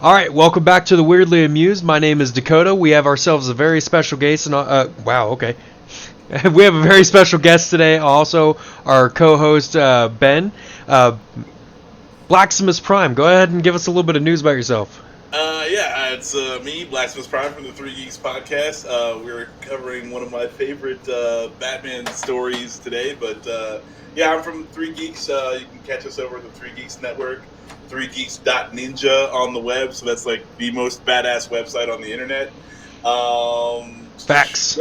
All right, welcome back to the Weirdly Amused. My name is Dakota. We have ourselves a very special guest. Wow, okay. We have a very special guest today. Also, our co-host Ben, Blacksmith Prime. Go ahead and give us a little bit of news about yourself. It's me, Blacksmith Prime from the Three Geeks podcast. We're covering one of my favorite Batman stories today, but I'm from Three Geeks. You can catch us over at the Three Geeks Network, 3geeks.ninja on the web, so that's like the most badass website on the internet. Facts.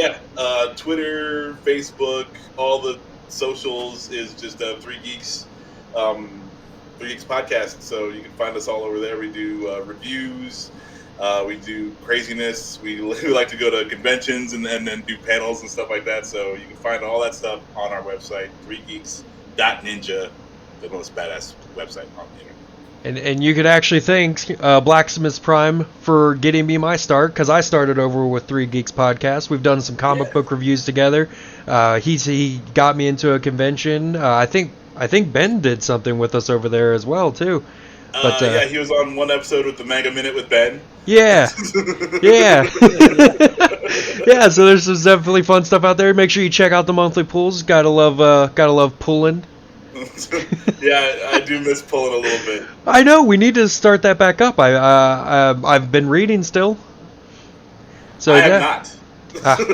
Twitter, Facebook, all the socials is just Three Geeks. Three Geeks podcast, so you can find us all over there. We do reviews, we do craziness. We like to go to conventions and then do panels and stuff like that. So you can find all that stuff on our website, 3geeks.ninja, the most badass website on the internet. And you could actually thank Blacksmith Prime for getting me my start, because I started over with Three Geeks podcast. We've done some comic book reviews together. He got me into a convention. I think Ben did something with us over there as well too. But he was on one episode with the Manga Minute with Ben. Yeah, yeah, yeah. So there's some definitely fun stuff out there. Make sure you check out the monthly pools. Gotta love pulling. Yeah, I do miss pulling a little bit. I know, we need to start that back up. I've been reading still. So I have not.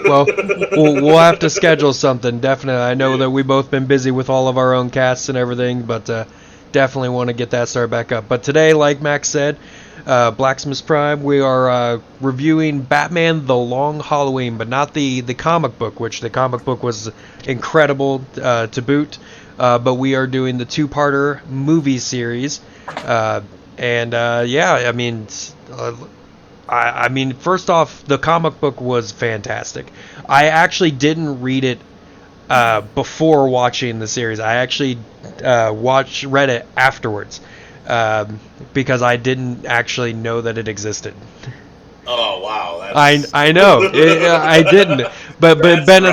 Well, we'll have to schedule something, definitely. I know that we've both been busy with all of our own casts and everything, but definitely want to get that started back up. But today, like Max said, Blacksmith Prime, we are reviewing Batman The Long Halloween, but not the comic book, which the comic book was incredible to boot. But we are doing the two-parter movie series. I mean, first off, the comic book was fantastic. I actually didn't read it before watching the series. I actually read it afterwards because I didn't actually know that it existed. Oh wow! I know I didn't, but Ben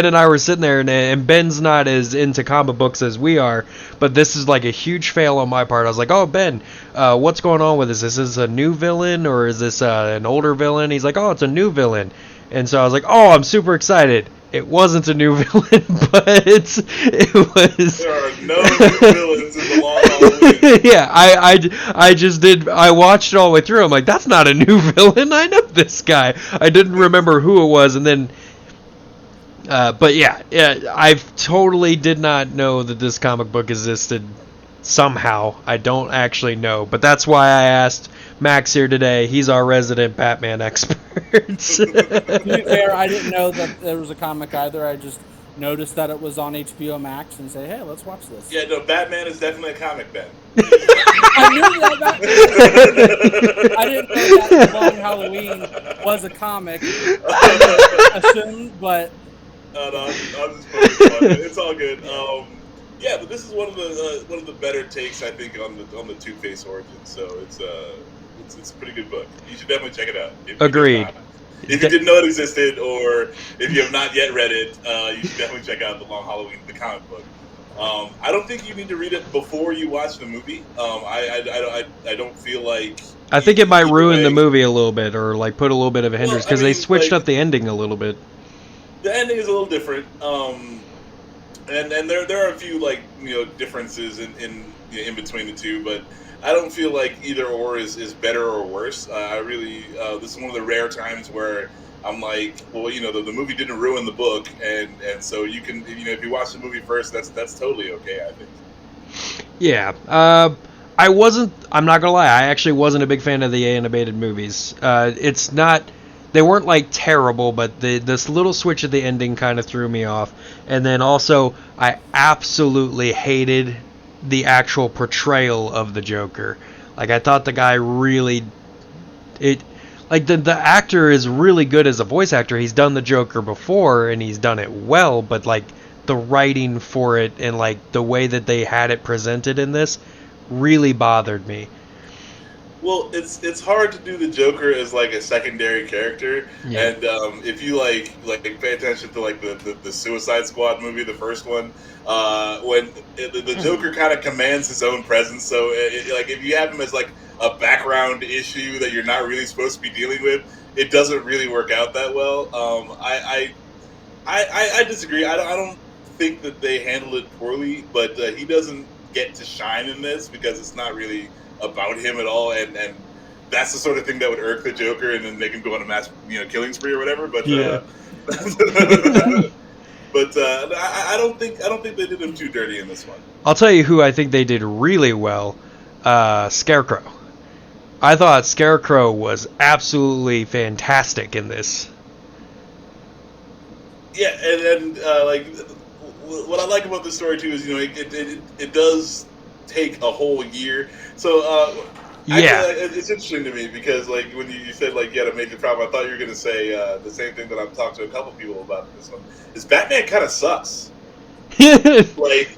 and I were sitting there, and Ben's not as into comic books as we are, but this is like a huge fail on my part. I was like, oh Ben, what's going on with this? Is this a new villain or is this an older villain? He's like, oh, it's a new villain, and so I was like, oh, I'm super excited. It wasn't a new villain, but it was. There are no new villains in the Long Halloween. Yeah, I just did. I watched it all the way through. I'm like, that's not a new villain. I know this guy. I didn't remember who it was, and then. But yeah, I totally did not know that this comic book existed. Somehow, I don't actually know, but that's why I asked Max here today. He's our resident Batman expert. To be fair, I didn't know that there was a comic either. I just noticed that it was on HBO Max and say, hey, let's watch this. Yeah, no, Batman is definitely a comic, Ben. I knew that. I didn't know that Long Halloween was a comic. I assumed, but... No, I'm just poking fun. It's all good. But this is one of the better takes, I think, on the Two-Face origin. So it's a pretty good book. You should definitely check it out. Agreed. If you didn't know it existed, or if you have not yet read it, you should definitely check out The Long Halloween, the comic book. I don't think you need to read it before you watch the movie. I don't feel like. I think it might ruin the movie a little bit, or like put a little bit of a hindrance, because they switched up the ending a little bit. The ending is a little different, and there are a few differences in between the two, but I don't feel like either or is better or worse. I really this is one of the rare times where I'm like, well, the movie didn't ruin the book, and so you can if you watch the movie first, that's totally okay, I think. Yeah, I'm not gonna lie, I actually wasn't a big fan of the animated movies. It's not. They weren't like terrible, but this little switch at the ending kind of threw me off. And then also, I absolutely hated the actual portrayal of the Joker. Like, I thought the guy really, the actor is really good as a voice actor. He's done the Joker before and he's done it well, but like the writing for it and like the way that they had it presented in this really bothered me. Well, it's hard to do the Joker as like a secondary character, Yeah. and if you like pay attention to like the Suicide Squad movie, the first one, when the Joker kind of commands his own presence. So like if you have him as like a background issue that you're not really supposed to be dealing with, it doesn't really work out that well. I disagree. I don't think that they handled it poorly, but he doesn't get to shine in this because it's not really about him at all, and that's the sort of thing that would irk the Joker, and then they can go on a mass killing spree or whatever. But Yeah. but I don't think they did him too dirty in this one. I'll tell you who I think they did really well. Scarecrow. I thought Scarecrow was absolutely fantastic in this. Yeah, and like what I like about this story too is it does take a whole year. So Yeah. it's interesting to me because like when you said like you had a major problem, I thought you were going to say the same thing that I've talked to a couple people about in this one. Is Batman kind of sucks? Like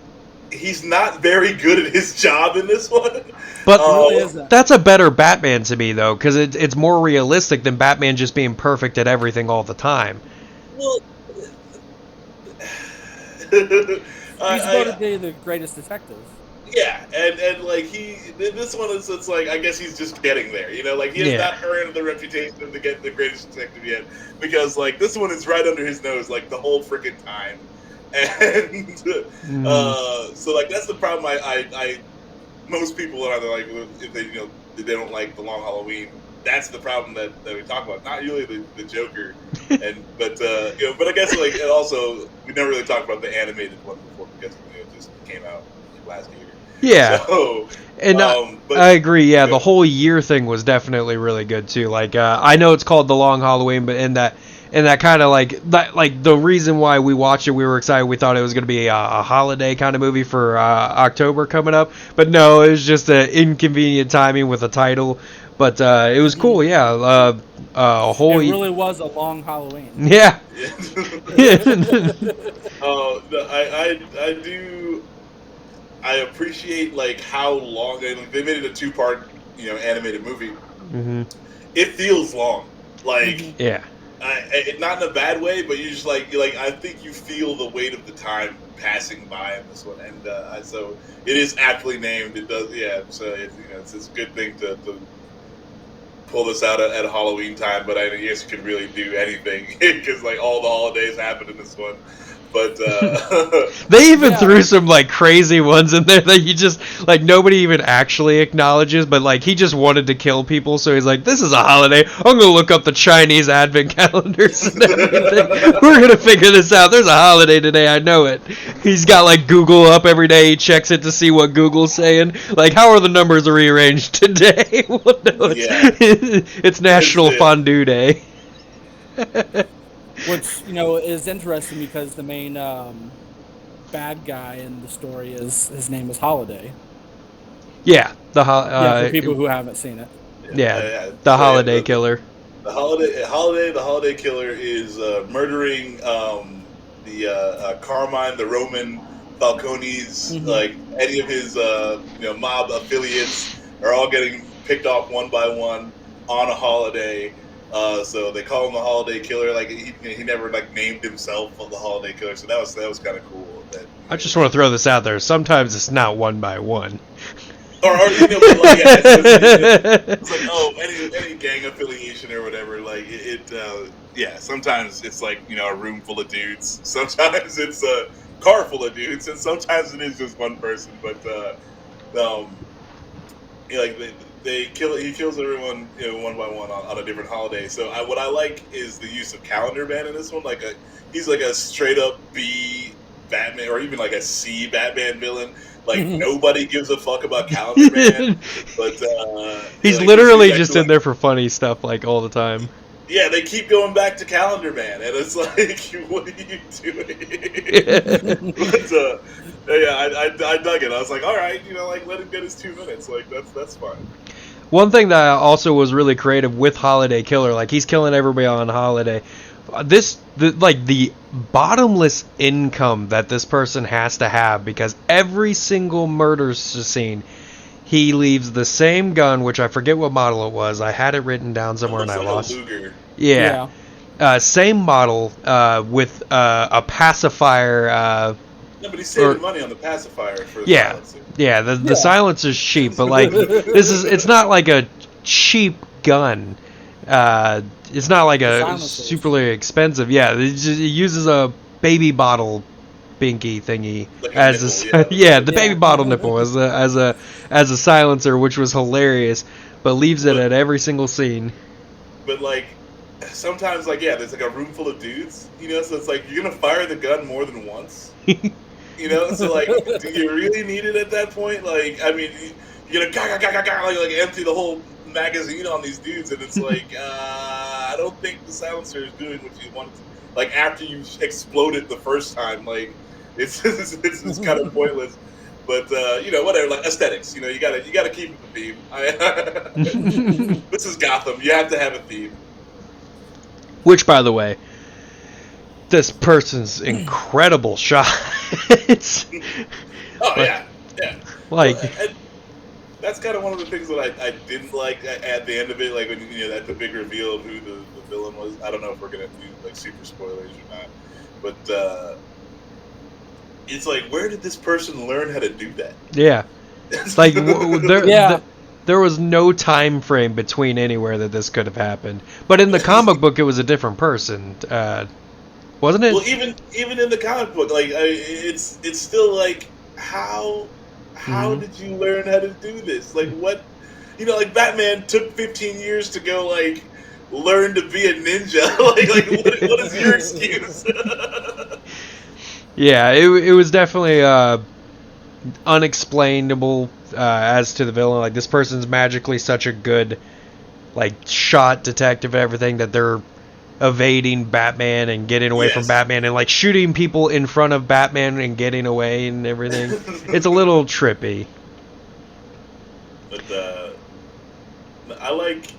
he's not very good at his job in this one. But really that's a better Batman to me though, because it's more realistic than Batman just being perfect at everything all the time. Well, he's going to be the greatest detective. Yeah, and like this one is, it's like I guess he's just getting there, like he has not earned the reputation to get the greatest detective yet, because like this one is right under his nose like the whole freaking time, and so like that's the problem. I most people are like if they don't like The Long Halloween. That's the problem that we talk about, not really the Joker, but I guess like and also we never really talked about the animated one before because it just came out last year. Yeah, so, and I agree. Yeah, the whole year thing was definitely really good too. Like I know it's called The Long Halloween, but in that kind of like the reason why we watched it, we were excited. We thought it was going to be a holiday kind of movie for October coming up, but no, it was just an inconvenient timing with the title. But it was cool, yeah. A whole. It really was a long Halloween. Yeah. I do. I appreciate like how long they made it a 2-part, animated movie. Mm-hmm. It feels long, like yeah. Not in a bad way, but you just like I think you feel the weight of the time passing by in this one, and so it is aptly named. It does, yeah. So it's a good thing to pull this out at Halloween time, but I guess you could really do anything because like all the holidays happen in this one. But they even threw some like crazy ones in there that you just like nobody even actually acknowledges, but like he just wanted to kill people, so he's like, this is a holiday, I'm gonna look up the Chinese advent calendars and everything. We're gonna figure this out, there's a holiday today, I know it. He's got like Google up every day, he checks it to see what Google's saying, like how are the numbers rearranged today. Well, no, it's National Fondue Day. Which, is interesting because the main bad guy in the story his name is Holiday. Yeah, for people who haven't seen it. The Holiday Killer. The Holiday Killer is murdering the Carmine, the Roman Falcones, like any of his mob affiliates are all getting picked off one by one on a holiday. So they call him the Holiday Killer. Like he never like named himself the Holiday Killer. So that was kind of cool. I just want to throw this out there. Sometimes it's not one by one. Or it's like any gang affiliation or whatever. Like sometimes it's like a room full of dudes. Sometimes it's a car full of dudes, and sometimes it is just one person. But he kills everyone one by one on a different holiday. So what I like is the use of Calendar Man in this one. He's like a straight up B Batman, or even like a C Batman villain. Like nobody gives a fuck about Calendar Man, but he's literally just in there for funny stuff like all the time. Yeah, they keep going back to Calendar Man, and it's like, what are you doing? But, I dug it. I was like, all right, let him get his 2 minutes. Like that's fine. One thing that also was really creative with Holiday Killer, like he's killing everybody on holiday. The bottomless income that this person has to have, because every single murder scene, he leaves the same gun, which I forget what model it was. I had it written down somewhere and I like lost. A Luger. Yeah. Same model with a pacifier. No, but he's saving money on the pacifier for the silencer. Yeah, the silencer's cheap, but like it's not like a cheap gun. It's not like a super expensive. Yeah, it uses a baby bottle binky thingy like as nipple, the baby bottle nipple as a silencer, which was hilarious, but leaves it at every single scene. But like sometimes, like there's like a room full of dudes, so it's like you're gonna fire the gun more than once. So like, do you really need it at that point? Like, I mean, you're gonna like empty the whole magazine on these dudes, and it's like, I don't think the silencer is doing what you want it to. Like after you exploded the first time, like it's kind of pointless. But whatever, like aesthetics. You gotta keep it the theme. This is Gotham. You have to have a theme. Which, by the way, this person's incredible shot. Yeah. Like, well, that's kind of one of the things that I didn't like at the end of it. Like when at the big reveal of who the villain was. I don't know if we're gonna do like super spoilers or not, but it's like, where did this person learn how to do that? Yeah, like there was no time frame between anywhere that this could have happened. But in the comic book, it was a different person, wasn't it? Well, even in the comic book, like it's still like how did you learn how to do this? Like what, like Batman took 15 years to go like learn to be a ninja. like what is your excuse? Yeah, it was definitely unexplainable as to the villain. Like, this person's magically such a good like shot detective and everything that they're evading Batman and getting away from Batman and like shooting people in front of Batman and getting away and everything. It's a little trippy. But I like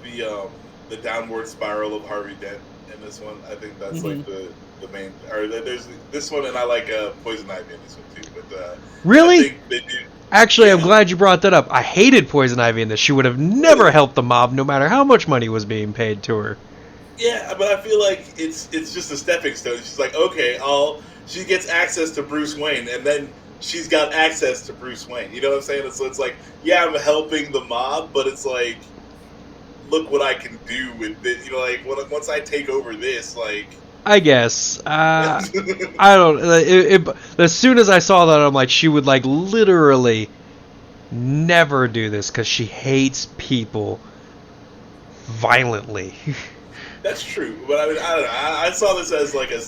the downward spiral of Harvey Dent in this one. I think that's like the main. Or there's this one, and I like Poison Ivy in this one too. But really, I think they do. Actually, I'm glad you brought that up. I hated Poison Ivy in this. She would have never helped the mob, no matter how much money was being paid to her. Yeah, but I feel like it's just a stepping stone. She's like, okay, she gets access to Bruce Wayne, and then she's got access to Bruce Wayne. You know what I'm saying? So it's like, yeah, I'm helping the mob, but it's like, look what I can do with it. Like once I take over this, like. I guess. I don't. As soon as I saw that, I'm like, she would like literally never do this because she hates people violently. That's true, but I mean, I don't know. I saw this as like an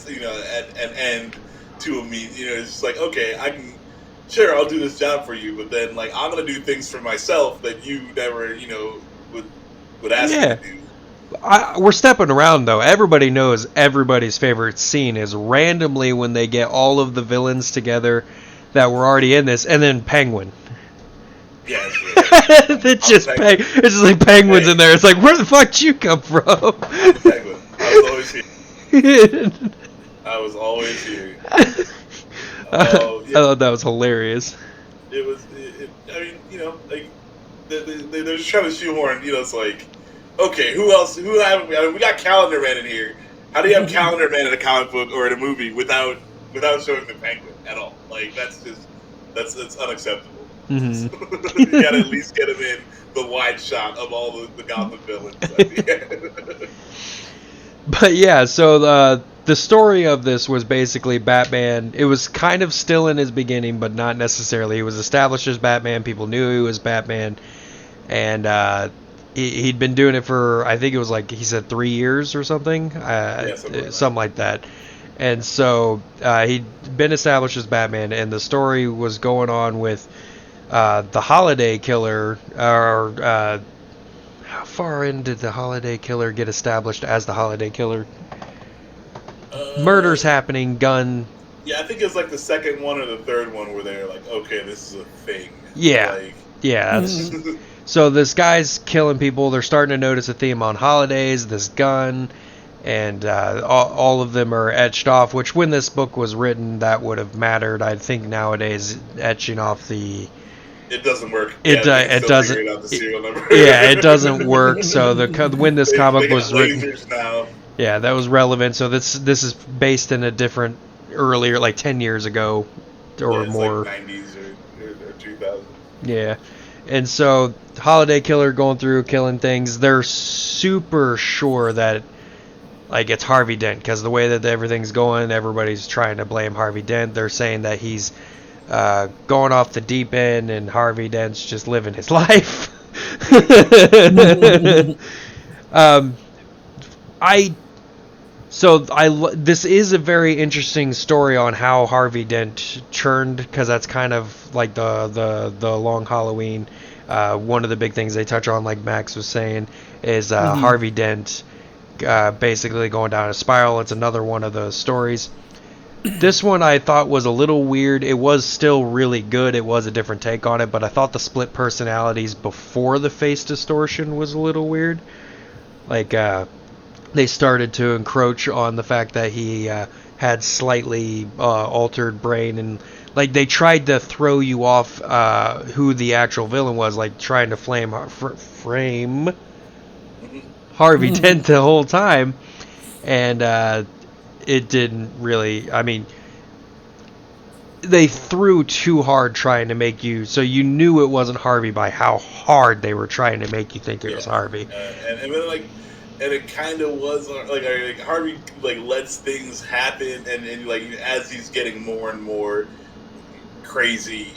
end to a mean. It's just like, okay, I'll do this job for you, but then like I'm gonna do things for myself that you never would ask me to do. We're stepping around though. Everybody knows everybody's favorite scene is randomly when they get all of the villains together that were already in this, and then Penguin. Yeah, it's just like Penguin's in there. It's like, where the fuck did you come from? Penguin. I was always here. I was always here. I thought that was hilarious. It was. I mean, like they're just trying to shoehorn. It's like, okay, who else? Who have we? I mean, we got Calendar Man in here. How do you have Calendar Man in a comic book or in a movie without showing the Penguin at all? Like that's unacceptable. Mm-hmm. You gotta at least get him in the wide shot of all the Gotham villains. But yeah, so the story of this was basically Batman. It was kind of still in his beginning, but not necessarily. He was established as Batman. People knew he was Batman, and he'd been doing it for, I think it was like, he said 3 years or something, something like that. And so he'd been established as Batman, and the story was going on with the Holiday Killer, or how far in did the Holiday Killer get established as the Holiday Killer? Murders happening, gun. Yeah, I think it was like the second one or the third one where they're like, okay, this is a thing. Yeah, that's... So this guy's killing people. They're starting to notice a theme on holidays, this gun, and all of them are etched off, which when this book was written, that would have mattered. I think nowadays etching off the It doesn't work. It doesn't. Figuring out the serial number. Yeah, it doesn't work. So when this comic they was got written, lasers now. yeah, that was relevant. So this is based in a different earlier, like 10 years ago or It's more. like 90s or 2000. Yeah. And so Holiday Killer going through killing things. They're super sure that like it's Harvey Dent because the way that everything's going, everybody's trying to blame Harvey Dent. They're saying that he's going off the deep end and Harvey Dent's just living his life. This is a very interesting story on how Harvey Dent turned because that's kind of like the Long Halloween. One of the big things they touch on, like Max was saying, is Harvey Dent basically going down a spiral. It's another one of those stories. This one I thought was a little weird. It was still really good. It was a different take on it, but I thought the split personalities before the face distortion was a little weird. Like, they started to encroach on the fact that he had slightly altered brain, and like they tried to throw you off who the actual villain was, like trying to frame Harvey Dent the whole time, and it didn't really. I mean, they threw too hard trying to make you so you knew it wasn't Harvey by how hard they were trying to make you think it was Harvey. And then and it kind of was like Harvey like lets things happen, and like as he's getting more and more crazy,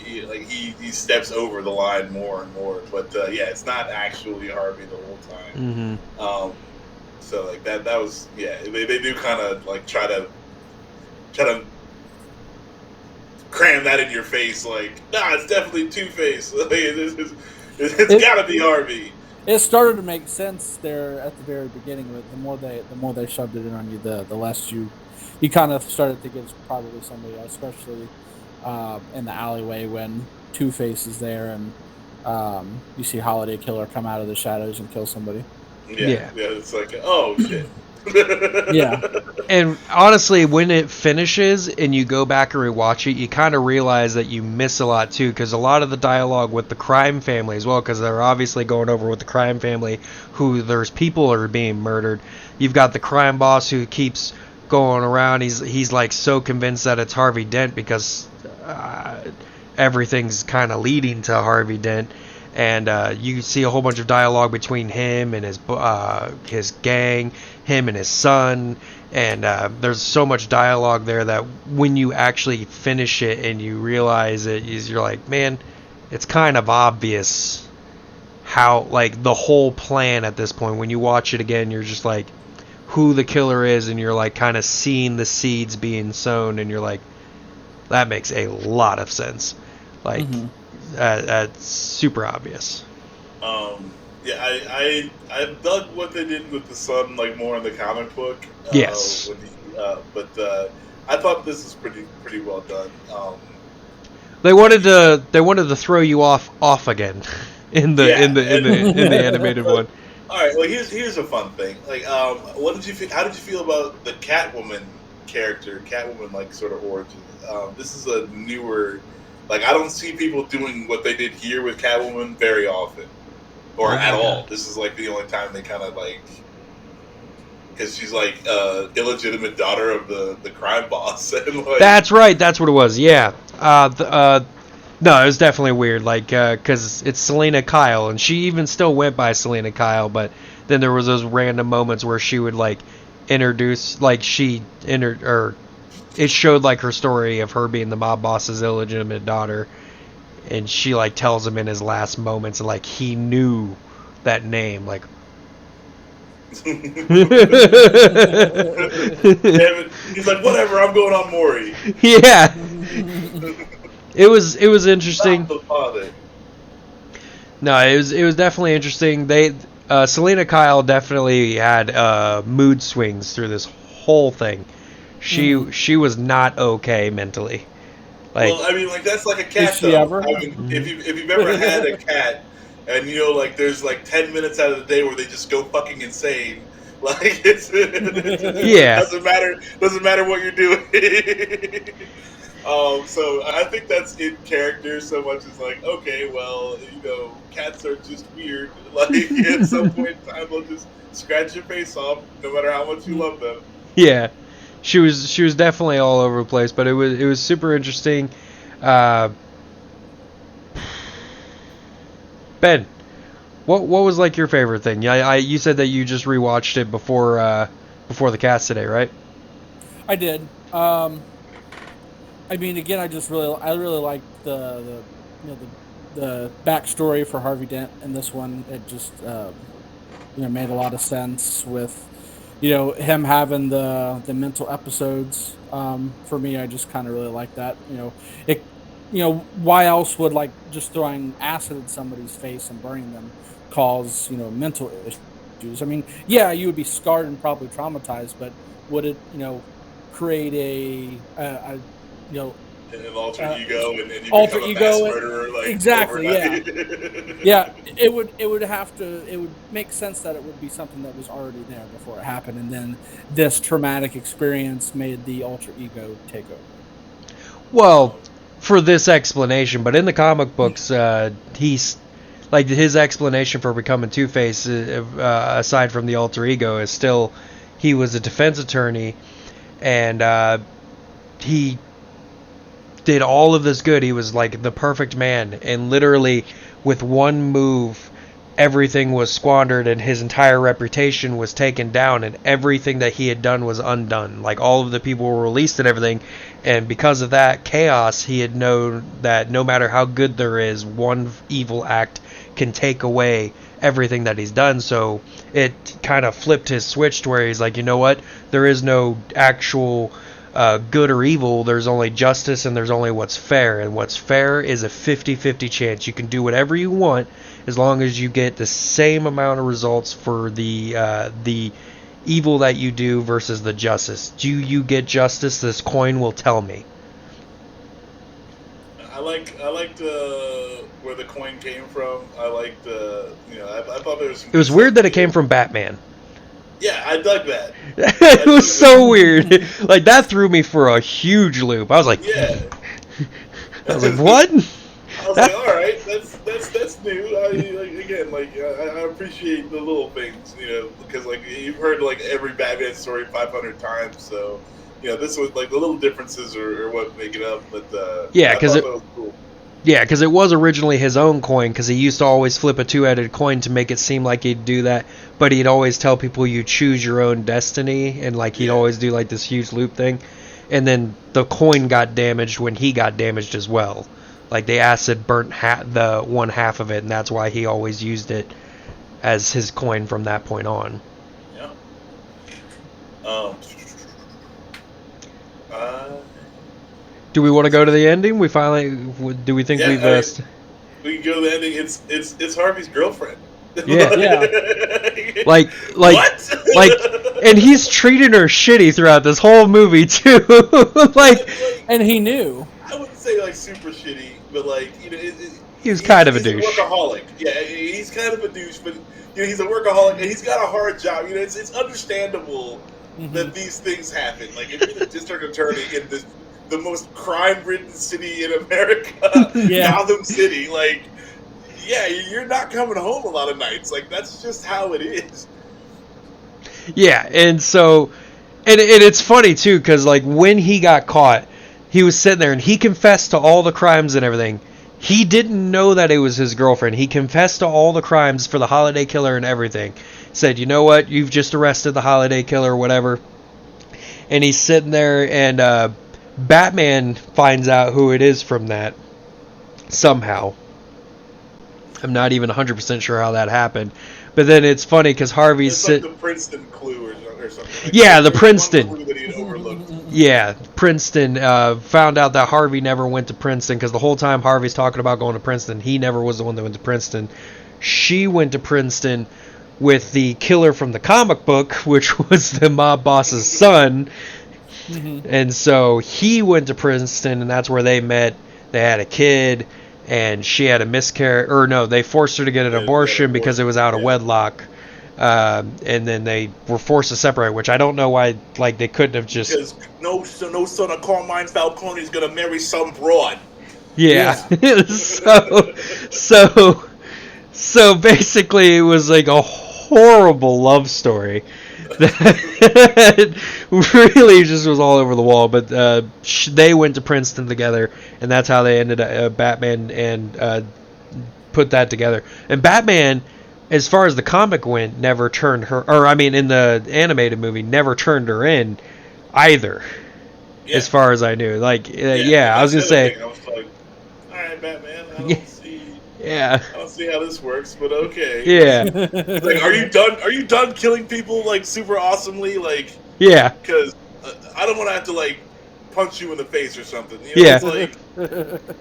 he steps over the line more and more. But yeah, it's not actually Harvey the whole time. So like that was they do kind of like try to cram that in your face, like it's definitely Two-Face. It's got to be Harvey. It started to make sense there at the very beginning, but the more they shoved it in on you, the less you kind of started to think it's probably somebody else, especially in the alleyway when Two-Face is there and you see Holiday Killer come out of the shadows and kill somebody. Yeah, it's like, oh shit. Yeah. And honestly, when it finishes and you go back and rewatch it, you kind of realize that you miss a lot too, because a lot of the dialogue with the crime family as well, because they're obviously going over with the crime family who there's people are being murdered. You've got the crime boss who keeps going around. He's like so convinced that it's Harvey Dent because everything's kind of leading to Harvey Dent. And you see a whole bunch of dialogue between him and his gang, him and his son, and there's so much dialogue there that when you actually finish it and you realize it, you're like, man, it's kind of obvious how, like, the whole plan at this point. When you watch it again, you're just like, who the killer is, and you're like kind of seeing the seeds being sown, and you're like, that makes a lot of sense. Like, it's super obvious. I dug what they did with the son, like more in the comic book. Yes. But I thought this was pretty well done. They wanted to throw you off again in the animated one. All right. Well, here's a fun thing. Like, what did you think? How did you feel about the Catwoman character? Catwoman like sort of origin. This is a newer. Like, I don't see people doing what they did here with Catwoman very often, or at all. This is like the only time they kind of like, because she's like illegitimate daughter of the crime boss. And like, that's right. That's what it was. Yeah. No, it was definitely weird. Like, because it's Selena Kyle, and she even still went by Selena Kyle, but then there was those random moments where she would like introduce, like it showed like her story of her being the mob boss's illegitimate daughter, and she like tells him in his last moments, and like he knew that name, like. He's like, whatever, I'm going on Maury. Yeah. It was interesting. No, it was definitely interesting. Selena Kyle definitely had mood swings through this whole thing. She was not okay mentally. Like, well, I mean, like that's like a cat. Is she ever? I mean, if you've ever had a cat, and you know, like there's like 10 minutes out of the day where they just go fucking insane. Like it yeah, doesn't matter what you're doing. So I think that's in character so much as like, okay, well, cats are just weird. Like at some point in time, they'll just scratch your face off, no matter how much you love them. Yeah, she was definitely all over the place, but it was super interesting. Uh, Ben, what was like your favorite thing? Yeah, you said that you just rewatched it before the cast today, right? I did. I mean, again, I really liked the backstory for Harvey Dent in this one. It just made a lot of sense with him having the mental episodes. For me, I just kind of really like that. It. Why else would like just throwing acid in somebody's face and burning them cause mental issues? I mean, yeah, you would be scarred and probably traumatized, but would it create a An alter ego, and you alter become a mass ego? murderer, like Exactly, overnight. yeah. It would make sense that it would be something that was already there before it happened, and then this traumatic experience made the alter ego take over. Well, for this explanation, but in the comic books, he's like his explanation for becoming Two-Face, aside from the alter ego, is still he was a defense attorney, and he did all of this good. He was like the perfect man, and literally with one move everything was squandered and his entire reputation was taken down and everything that he had done was undone. Like all of the people were released and everything, and because of that chaos, he had known that no matter how good there is, one evil act can take away everything that he's done. So it kind of flipped his switch to where he's like, you know what, there is no actual good or evil, there's only justice and there's only what's fair, and what's fair is a 50-50 chance. You can do whatever you want as long as you get the same amount of results for the evil that you do versus the justice. Do you get justice? This coin will tell me. I liked where the coin came from. I liked I thought there was. It was weird that it came from Batman. Yeah, I dug that. It was so weird. Like that threw me for a huge loop. I was like, yeah. I was like, what? I was like, all right, that's new. I appreciate the little things, because like you've heard like every Batman story 500 times, so this was like the little differences are what make it up. But yeah, because it was cool. Yeah, because it was originally his own coin, because he used to always flip a two-headed coin to make it seem like he'd do that, but he'd always tell people you choose your own destiny, and like he'd always do like this huge loop thing, and then the coin got damaged when he got damaged as well. Like the acid burnt the one half of it, and that's why he always used it as his coin from that point on. Yeah. Do we want to go to the ending? We finally do. We think we've we can go to the ending. It's Harvey's girlfriend. Yeah. Like what? Like, and he's treating her shitty throughout this whole movie too. Like, and he knew. I wouldn't say like super shitty, but like he was kind of a douche. He's a workaholic. Yeah, he's kind of a douche, but he's a workaholic and he's got a hard job. It's understandable that these things happen. Like if you're the district attorney in the most crime-ridden city in America, Gotham City, like, yeah, you're not coming home a lot of nights. Like, that's just how it is. Yeah, and so, and it's funny, too, because, like, when he got caught, he was sitting there, and he confessed to all the crimes and everything. He didn't know that it was his girlfriend. He confessed to all the crimes for the holiday killer and everything. Said, you know what, you've just arrested the holiday killer or whatever. And he's sitting there, and Batman finds out who it is from that somehow. I'm not even 100% sure how that happened, but then it's funny because Harvey's like the Princeton clue or something. Like yeah, the Princeton. Clue that he had overlooked. Yeah, Princeton. Found out that Harvey never went to Princeton because the whole time Harvey's talking about going to Princeton, he never was the one that went to Princeton. She went to Princeton with the killer from the comic book, which was the mob boss's son. And so he went to Princeton, and that's where they met. They had a kid, and she had a miscarriage. Or no, they forced her to get an abortion because it was out of wedlock. and then they were forced to separate, which I don't know why. Like they couldn't have just Because no son of Carmine Falcone is gonna marry some broad. So basically, it was like a horrible love story that really just was all over the wall. But they went to Princeton together, and that's how they ended up Batman and put that together. And Batman, as far as the comic went, never turned her, or I mean, in the animated movie, never turned her in either. Yeah. As far as I knew, like, I was gonna say. I was like, all right, Batman, I don't see. Yeah. I don't see how this works, but okay. Yeah. Like, are you done? Are you done killing people like super awesomely? Like, yeah. Because I don't want to have to like punch you in the face or something. You know? Yeah. It's like,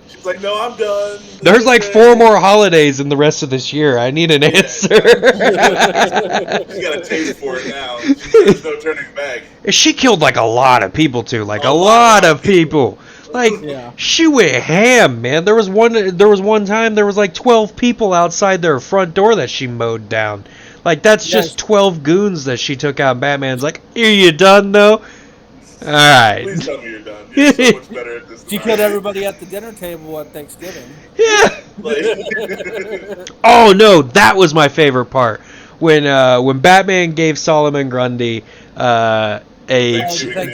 she's like, no, I'm done. There's like 4 more holidays in the rest of this year. I need an answer. She's got a taste for it now. There's no turning back. She killed like a lot of people too. Like a lot of people. Like she went ham, man. There was one time there was like 12 people outside their front door that she mowed down. Like that's just 12 goons that she took out. Batman's like, "Are you done though?" All right. Please tell me you're done. You're so much better at this. She killed everybody at the dinner table at Thanksgiving. Yeah. Oh no, that was my favorite part when Batman gave Solomon Grundy a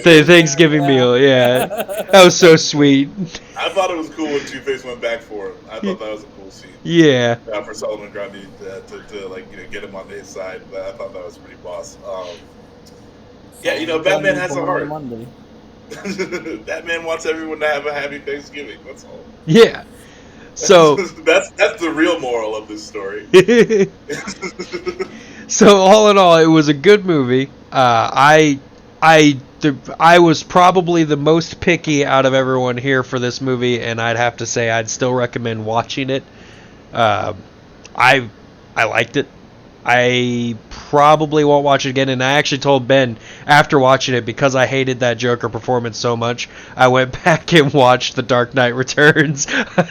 Thanksgiving meal. Yeah, that was so sweet. I thought it was cool when Two-Face went back for him. I thought that was a cool scene. Yeah. For Solomon Grundy to like get him on his side. I thought that was pretty boss. Batman has a heart. Batman wants everyone to have a happy Thanksgiving. That's all. Yeah. So that's the real moral of this story. So all in all, it was a good movie. I was probably the most picky out of everyone here for this movie, and I'd have to say I'd still recommend watching it. I liked it. I probably won't watch it again, and I actually told Ben after watching it, because I hated that Joker performance so much, I went back and watched The Dark Knight Returns. I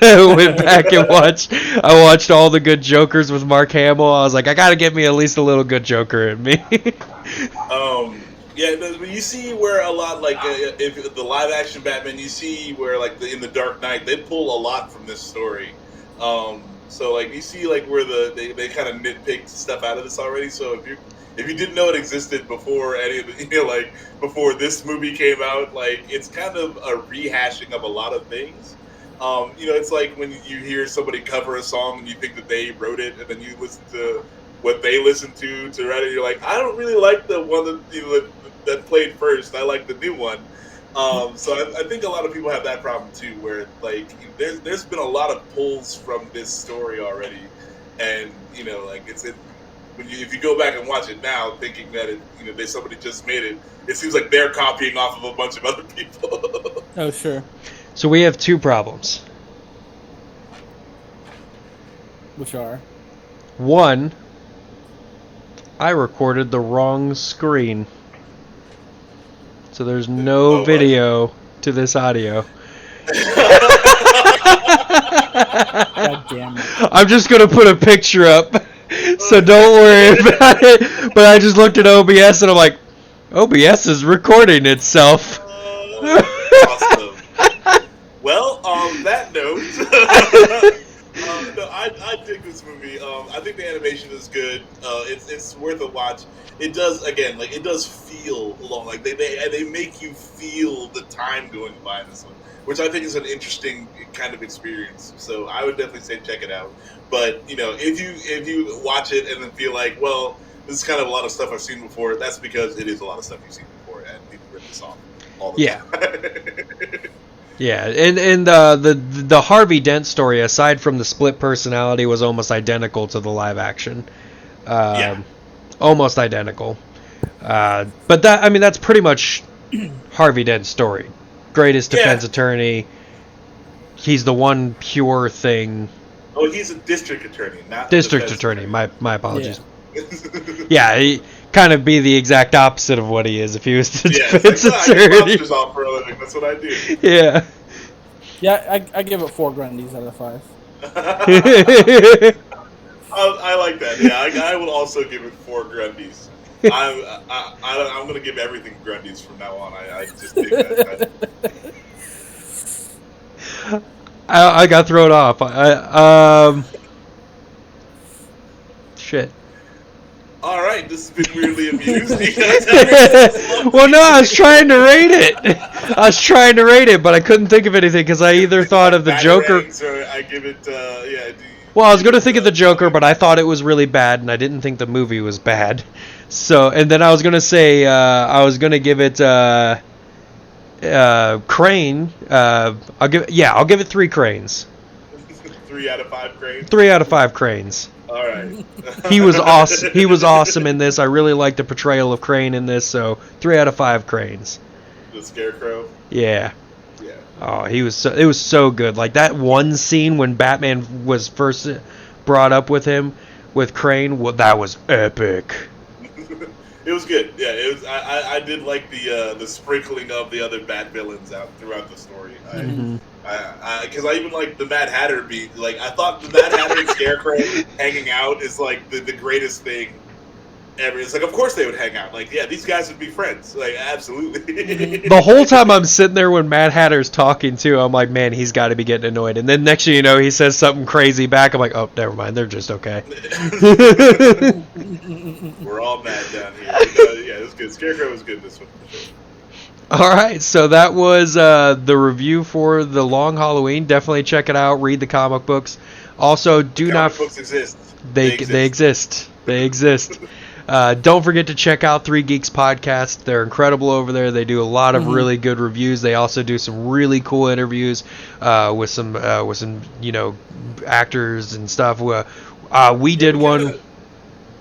watched all the good Jokers with Mark Hamill. I was like, I gotta get me at least a little good Joker in me. You see where a lot, like, if the live action Batman, you see where, like, in The Dark Knight, they pull a lot from this story. So, like, you see, like, where they kind of nitpicked stuff out of this already. So if you didn't know it existed before any of the, before this movie came out, like, it's kind of a rehashing of a lot of things. It's like when you hear somebody cover a song and you think that they wrote it, and then you listen to what they listened to write it. You're like, I don't really like the one that played first. I like the new one. So I think a lot of people have that problem too, where like there's been a lot of pulls from this story already, and if you go back and watch it now, thinking that somebody just made it, it seems like they're copying off of a bunch of other people. Oh sure. So we have 2 problems. Which are? 1, I recorded the wrong screen. So there's no video to this audio. God damn it. I'm just going to put a picture up, so don't worry about it. But I just looked at OBS and I'm like, OBS is recording itself. Awesome. Well, on that note, I dig this movie. I think the animation is good. It's worth a watch. It does feel long. Like they make you feel the time going by in this one, which I think is an interesting kind of experience. So I would definitely say check it out. But if you watch it and then feel like, well, this is kind of a lot of stuff I've seen before, that's because it is a lot of stuff you've seen before, and people rip this off all the time. Yeah, and the Harvey Dent story, aside from the split personality, was almost identical to the live action. Almost identical. But that's pretty much Harvey Dent's story. Greatest defense attorney. He's the one pure thing. Oh, he's a district attorney, not district attorney. My apologies. Yeah, he kind of be the exact opposite of what he is if he was the defense attorney. I get monsters off for a living. That's what I do. Yeah. Yeah, I give it 4 Grundys out of 5. I like that. Yeah, I will also give it 4 Grundies. I'm going to give everything Grundies from now on. I just dig that. I got thrown off. Shit. All right, this has been weirdly amused. You guys have yourselves Well, no, I was trying to rate it. But I couldn't think of anything because I either thought of the Joker. Batarangs, or I give it, yeah. Well, I was going to think of the Joker, but I thought it was really bad, and I didn't think the movie was bad. So, and then I was going to say, I was going to give it Crane. I'll give it 3 cranes. 3 out of 5 cranes. 3 out of 5 cranes. All right. He was awesome. He was awesome in this. I really liked the portrayal of Crane in this. So 3 out of 5 cranes. The Scarecrow. Yeah. Yeah. Oh, it was so good. Like that one scene when Batman was first brought up with him with Crane. Well, that was epic. It was good. Yeah, it was. I did like the sprinkling of the other bad villains out throughout the story. Because I even like the Mad Hatter beat. Like I thought the Mad Hatter and Scarecrow hanging out is like the greatest thing ever. It's like, of course they would hang out. Like, yeah, these guys would be friends. Like, absolutely. The whole time I'm sitting there when Mad Hatter's talking too, I'm like, man, he's got to be getting annoyed. And then next thing you know, he says something crazy back. I'm like, oh, never mind. They're just okay. We're all mad down here. Yeah, it was good. Scarecrow was good this one for sure. All right, so that was the review for The Long Halloween. Definitely check it out. Read the comic books. Also, Comic books exist. They exist. They exist. Don't forget to check out 3 Geeks Podcast. They're incredible over there. They do a lot of really good reviews. They also do some really cool interviews with some actors and stuff. We did one.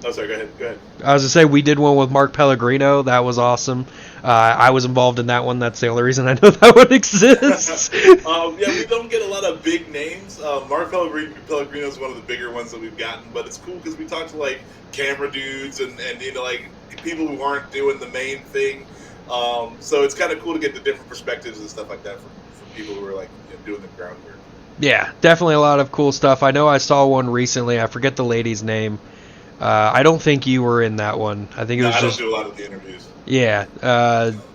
Oh, sorry. Go ahead. I was gonna say we did one with Mark Pellegrino. That was awesome. I was involved in that one. That's the only reason I know that one exists. Yeah, we don't get a lot of big names. Mark Pellegrino is one of the bigger ones that we've gotten, but it's cool because we talk to like camera dudes and like people who aren't doing the main thing. So it's kind of cool to get the different perspectives and stuff like that from people who are like doing the groundwork. Yeah, definitely a lot of cool stuff. I know I saw one recently. I forget the lady's name. I don't think you were in that one. I think it was I just. don't do a lot of the interviews. Yeah,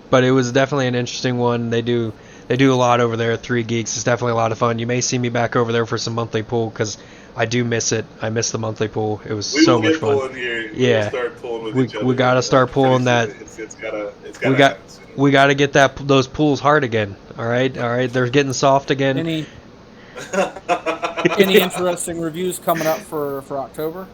but it was definitely an interesting one. They do a lot over there at 3 Geeks. It's definitely a lot of fun. You may see me back over there for some monthly pool because I do miss it. I miss the monthly pool. It was so much fun. Pulling here. Yeah, we'll start pulling with each other. We gotta start pulling that. It's gotta we gotta get those pools hard again. All right. They're getting soft again. Any interesting reviews coming up for October?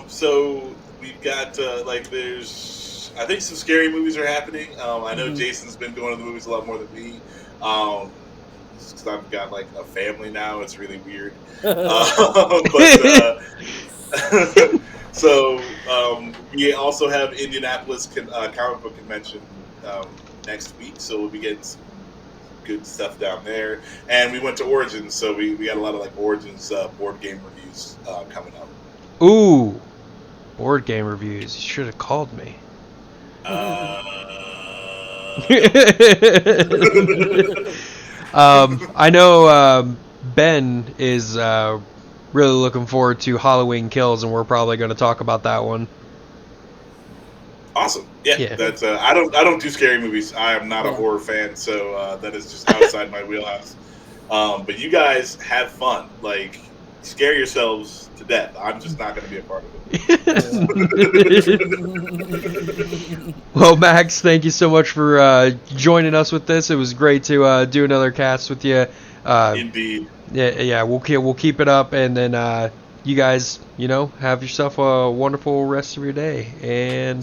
So we've got there's I think some scary movies are happening. I know Jason's been going to the movies a lot more than me. Because I've got like a family now. It's really weird. So we also have Indianapolis comic book convention next week. So we'll be getting some good stuff down there. And we went to Origins, so we got a lot of like Origins board game reviews coming up. Ooh, board game reviews. You should have called me. I know Ben is really looking forward to Halloween Kills, and we're probably going to talk about that one. Awesome. Yeah. That's I don't do scary movies. I am not a horror fan, so that is just outside my wheelhouse. But you guys have fun. Like, scare yourselves to death. I'm just not going to be a part of it. Well, Max, thank you so much for joining us with this. It was great to do another cast with you. Indeed. Yeah. We'll keep it up, and then you guys, have yourself a wonderful rest of your day. And